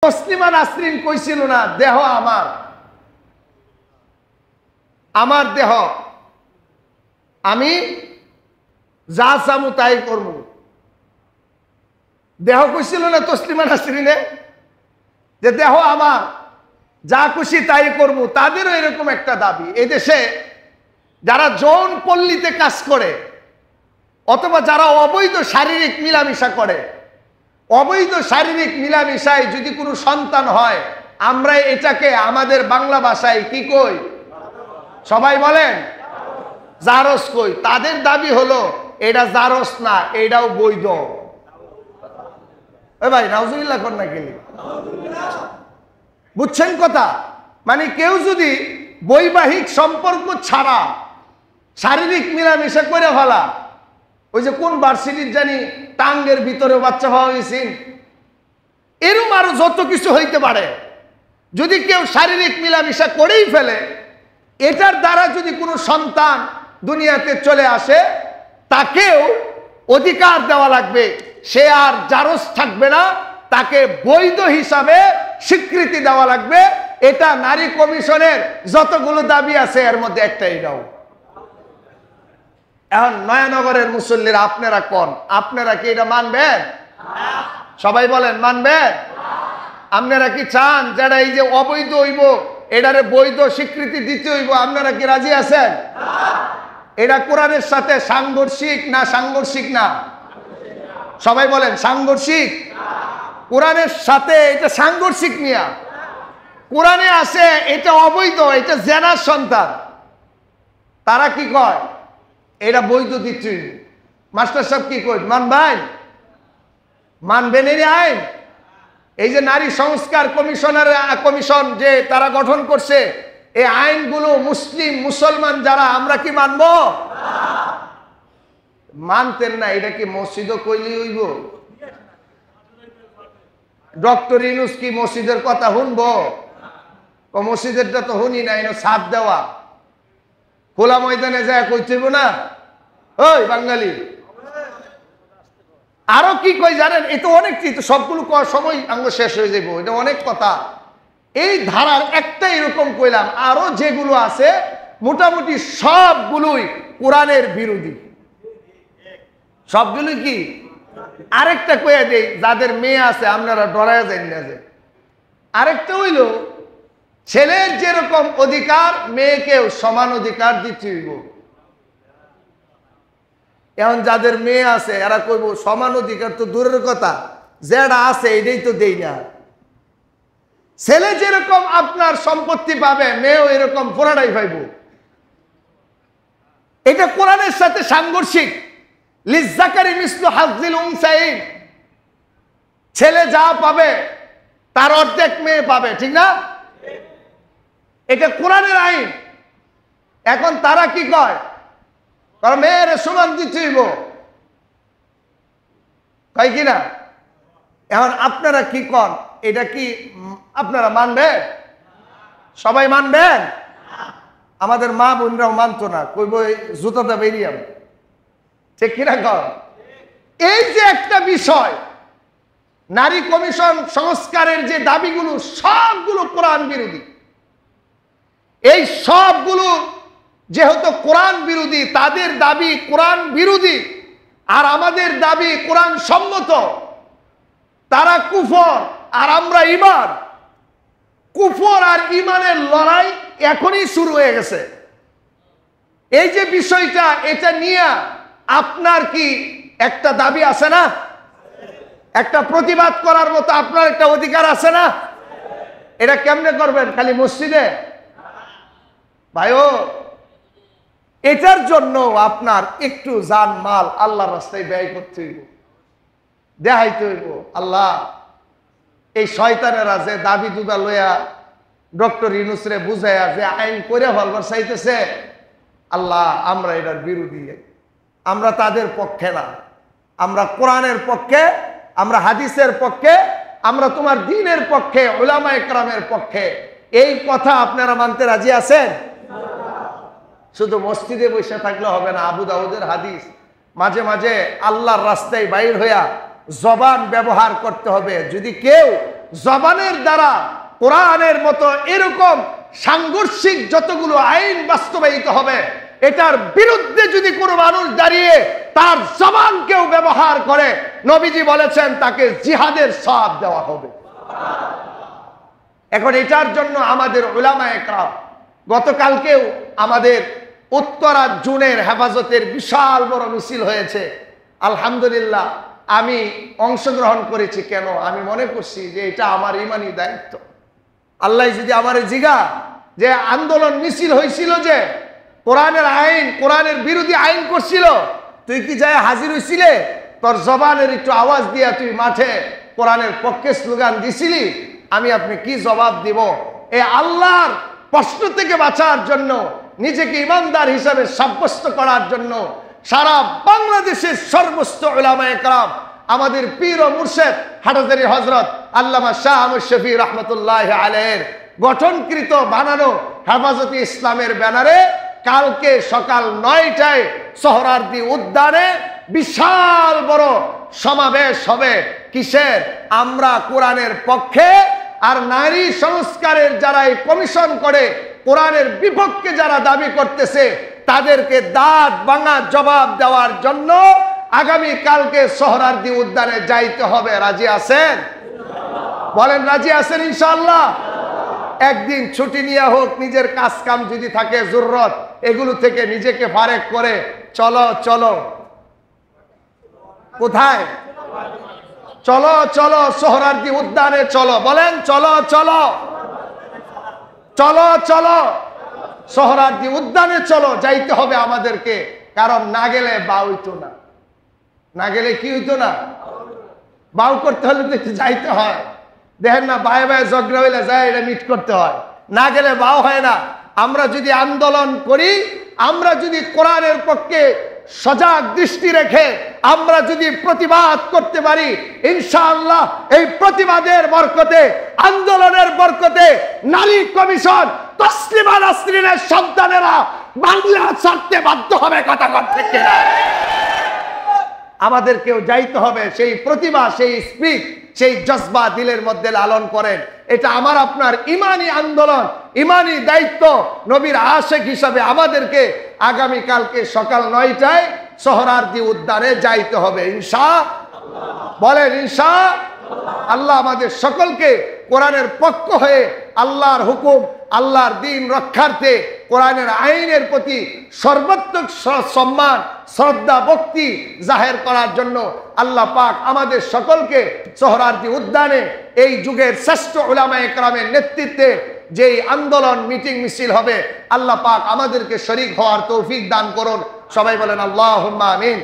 তসলিমা নাসরিন কইছিল না, দেহ আমার, আমার দেহ, আমি যা চামু তাই করব। দেহ কইছিল না তসলিমা নাসরিনে, যে দেহ আমার, যা খুশি তাই করব। তাদেরও এরকম একটা দাবি। এই দেশে যারা যৌন পল্লীতে কাজ করে অথবা যারা অবৈধ শারীরিক মিলামিশা করে, অবৈধ শারীরিক মিলামিশায় যদি কোনো সন্তান হয়, আমরা এটাকে আমাদের বাংলা ভাষায় কি কই? সবাই বলেন জারস কই। তাদের দাবি হলো এটা জারস না, এটাও বৈধ। ভাই নাউজুবিল্লাহ কর না গেলি, বুঝছেন কথা? মানে কেউ যদি বৈবাহিক সম্পর্ক ছাড়া শারীরিক মিলামিশা করে ফেলা, ওই যে কোন ভার্সিটির জানি টাঙ্গের ভিতরে বাচ্চা পাওয়া গেছে, এরম আরো যত কিছু হইতে পারে। যদি কেউ শারীরিক মিলামিশা করেই ফেলে, এটার দ্বারা যদি কোনো সন্তান দুনিয়াতে চলে আসে, তাকেও অধিকার দেওয়া লাগবে। সে আর জারজ থাকবে না, তাকে বৈধ হিসাবে স্বীকৃতি দেওয়া লাগবে। এটা নারী কমিশনের যতগুলো দাবি আছে এর মধ্যে একটা এটাও। এখন নয়ানগরের মুসল্লিরা আপনারা কোন, আপনারা কি এটা মানবেন? সবাই বলেন মানবেন? আপনারা কি চান যারা এই যে অবৈধ হইব এটারে বৈধ স্বীকৃতি দিতে হইব? আপনারা কি রাজি আছেন? এটা কোরআনের সাথে সাংঘর্ষিক না সাংঘর্ষিক না? সবাই বলেন সাংঘর্ষিক। কোরআনের সাথে এটা সাংঘর্ষিক মিয়া। কোরআনে আছে এটা অবৈধ, এটা জেনার সন্তান। তারা কি কয়? এটা বৈধ দিচ্ছি। মাস্টার সাহেব কি কই? মানবেন? মানবেন এই আইন? এই যে নারী সংস্কার কমিশন যে তারা গঠন করছে, এই আইনগুলো মুসলিম মুসলমান যারা আমরা কি মানব? মানতেন না। এটা কি মসজিদও কইলি হইব? ডক্টর ইউনূস কি মসজিদের কথা শুনবো? মসজিদেরটা তো শুনি না, এটা ছাপ দেওয়া। খোলা ময়দানে যায় কইতেইব না? ওই বাঙালি আরো কি কই জানেন? এ তো অনেক কিছু, সবগুলো সময় আঙ্গ শেষ হয়ে যাবো। এটা অনেক কথা। এই ধারার একটা এরকম কইলাম, আরো যেগুলো আছে মোটামুটি সবগুলোই কোরআনের বিরোধী। সবগুলো কি? আরেকটা কইয়া দেই, যাদের মেয়ে আছে আপনারা ডরায় যান না। যে আরেকটা হইল, ছেলের যেরকম অধিকার মেয়েকেও সমান অধিকার দিতে হইব। এখন যাদের মেয়ে আছে এরা কইব সমান অধিকার তো দূরের কথা, যেটা আছে এটাই তো দেই না। ছেলে যেরকম আপনার সম্পত্তি পাবে, মেয়েও এরকম পুরাটাই পাইব। এটা কোরআনের সাথে সাংঘর্ষিক। লিজ্জাকারি মিসলু হাজ্জিল উনসাইন, ছেলে যা পাবে তার অর্ধেক মেয়ে পাবে, ঠিক না? এটা কোরআনের আইন। এখন তারা কি কয়? কারণ মেয়ের সমান দিতে হইব, কয় কিনা? এখন আপনারা কি কন? এটা কি আপনারা মানবেন? সবাই মানবেন? আমাদের মা বোনরাও মানতো না, কইব জুতাটা বেরিয়ে, ঠিক কিনা কন? এই যে একটা বিষয়, নারী কমিশন সংস্কারের যে দাবিগুলো সবগুলো কোরআন বিরোধী। এই সবগুলো যেহেতু কোরআন বিরোধী, তাদের দাবি কোরআন বিরোধী আর আমাদের দাবি কোরআন সম্মত। তারা কুফর আর আমরা ঈমান। কুফর আর ঈমানের লড়াই এখনই শুরু হয়ে গেছে। এই যে বিষয়টা, এটা নিয়ে আপনার কি একটা দাবি আছে না? একটা প্রতিবাদ করার মতো আপনার একটা অধিকার আছে না? এটা কেমনে করবেন? খালি মসজিদে? ভাইও, এটার জন্য আপনার একটু জান মাল আল্লাহর রাস্তায় ব্যয় করতে হইব, দেখাইতে হইব। আল্লাহ, এই শয়তানেরা যে দাবি দুদা লইয়া ডক্টর ইউনূসরে বুঝাইয়া যে আইন করে ফেলবার চাইতেছে, আল্লাহ আমরা এটার বিরোধী। আমরা তাদের পক্ষে না, আমরা কোরআনের পক্ষে, আমরা হাদিসের পক্ষে, আমরা তোমার দ্বীনের পক্ষে, উলামায়ে কেরামের পক্ষে। এই কথা আপনারা মানতে রাজি আছেন? শুধু মসজিদে বসে থাকলে হবে না। আবু দাউদের হাদিস, মাঝে মাঝে আল্লাহর রাস্তায় বাইর হইয়া জবান ব্যবহার করতে হবে। যদি কেউ জবানের দ্বারা কোরআনের মতো এরকম সাংঘর্ষিক যতগুলো আইন বাস্তবায়িত হবে, এটার বিরুদ্ধে যদি কোনো মানুষ দাঁড়িয়ে তার জবানকেও ব্যবহার করে, নবীজি বলেছেন তাকে জিহাদের সওয়াব দেওয়া হবে। এখন এটার জন্য আমাদের উলামায়ে কেরাম, গতকালকেও আমাদের উত্তরা জুনের হেফাজতের বিশাল বড় মিছিল হয়েছে। আলহামদুলিল্লাহ আমি অংশগ্রহণ করেছি। কেন? আমি মনে করছি যে এটা আমার ইমানি দায়িত্ব। আল্লাহ যদি আমারে জিগা যে আন্দোলন মিছিল হয়েছিল, যে কোরআনের আইন, কোরআনের বিরোধী আইন করছিল, তুই কি যায় হাজির হয়েছিলে? তোর জবানের একটু আওয়াজ দিয়া তুই মাঠে কোরআনের পক্ষে স্লোগান দিছিলি, আমি আপনি কি জবাব দিব? এ আল্লাহর প্রশ্ন থেকে বাঁচার জন্য, নিজেকে ইমানদার হিসাবে সাব্যস্ত করার জন্য সারা বাংলাদেশের সর্বোচ্চ উলামায়ে কেরাম, আমাদের পীর ও মুর্শেদ হাটহাজারী হযরত আল্লামা শাহ আহমদ শফি রহমতুল্লাহ আলাইহির গঠনকৃত বানানো হেফাজতে ইসলামের ব্যানারে কালকে সকাল ৯টায় সোহরাওয়ার্দী উদ্যানে বিশাল বড় সমাবেশ হবে। কিসের? আমরা কোরআনের পক্ষে আর নারী সংস্কারের যারা এই কমিশন করে কোরআনের বিপক্ষে যারা দাবি করতেছে, তাদেরকে দাঁত ভাঙা জবাব দেওয়ার জন্য আগামী কালকে সোহরাওয়ার্দী উদ্যানে যাইতে হবে। রাজি আছেন? বলেন রাজি আছেন ইনশাআল্লাহ? একদিন ছুটি নিয়ে হোক, নিজের কাজ কাম যদি থাকে জরুরত, এগুলো থেকে নিজেকে ফারেক করে চলো চলো। কোথায়? চলো চলো সোহরাওয়ার্দী উদ্যানে চলো। বলেন চলো চলো চলো চলো সোহরাওয়ার্দী উদ্যানে চলো। যাইতে হবে আমাদেরকে, কারণ না গেলে বাউ হইতো না। না গেলে কি হইতো না? বাউ করতে হলে তো একটু যাইতে হয়। দেখেন না, বায়ে বায়ে ঝগড়া হইলে যায়, এটা মিট করতে হয়। না গেলে বাউ হয় না। আমরা যদি আন্দোলন করি, আমরা যদি কোরআনের পক্ষে সজাগ দৃষ্টি রেখে আমরা যদি প্রতিবাদ করতে পারি, ইনশাআল্লাহ এই প্রতিবাদের বরকতে, আন্দোলনের বরকতে নারী কমিশন, তসলিমা নাসরিনের সন্তানেরা বাংলা ছাড়তে বাধ্য হবে। কথা কথা ঠিক না? আমাদেরকেও যাইতে হবে। সেই প্রতিভা, সেই স্পিরিট, সেই জজবা দিলের মধ্যে লালন করেন। এটা আমার আপনার ইমানি আন্দোলন, ইমানি দায়িত্ব। নবীর আশিক হিসাবে আমাদেরকে আগামী কালকে সকাল ৯টায় সোহরাওয়ার্দী উদ্যানে যাইতে হবে ইনশাআল্লাহ। বলেন ইনশাআল্লাহ। আল্লাহ আমাদের সকলকে কোরআনের পক্ষ হয়ে আল্লাহর হুকুম, আল্লাহর দ্বীন রক্ষার্থে কোরআনের আইনের প্রতি সর্বাত্মক সম্মান, শ্রদ্ধা, ভক্তি জাহের করার জন্য আল্লাহ পাক আমাদের সকলকে সোহরাওয়ার্দী উদ্যানে এই যুগের শ্রেষ্ঠ উলামায়ে কেরামের নেতৃত্বে যেই আন্দোলন, মিটিং, মিছিল হবে, আল্লাহ পাক আমাদেরকে শরীক হওয়ার তৌফিক দান করুন। সবাই বলেন আল্লাহুম্মা আমিন।